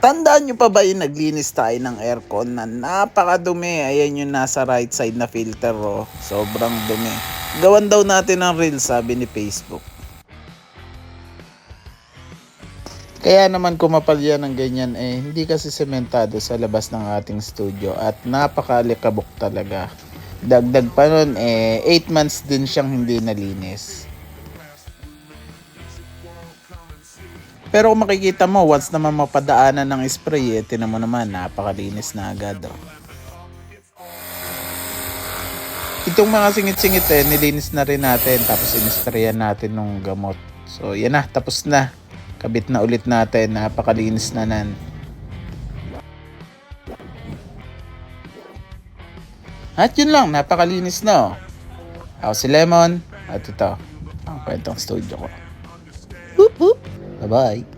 Tandaan nyo pa ba yung naglinis tayo ng aircon na napakadumi? Ayan yung nasa right side na filter, oh. Sobrang dumi. Gawan daw natin ng reel, sabi ni Facebook. Kaya naman kumapal yan ng ganyan, hindi kasi sementado sa labas ng ating studio at napakalikabok talaga. Dagdag pa nun, 8 months din siyang hindi nalinis. Pero kung makikita mo, once naman mapadaanan ng spray, tinan mo naman, napakalinis na agad. Oh. Itong mga singit-singit nilinis na rin natin, tapos in-sprayan natin ng gamot. So yan na, tapos na. Kabit na ulit natin, napakalinis na nan. At yun lang, napakalinis na. Oh. Ako si Lemon, at ito, ang kwentong studio ko. Whoop whoop! Bye-bye!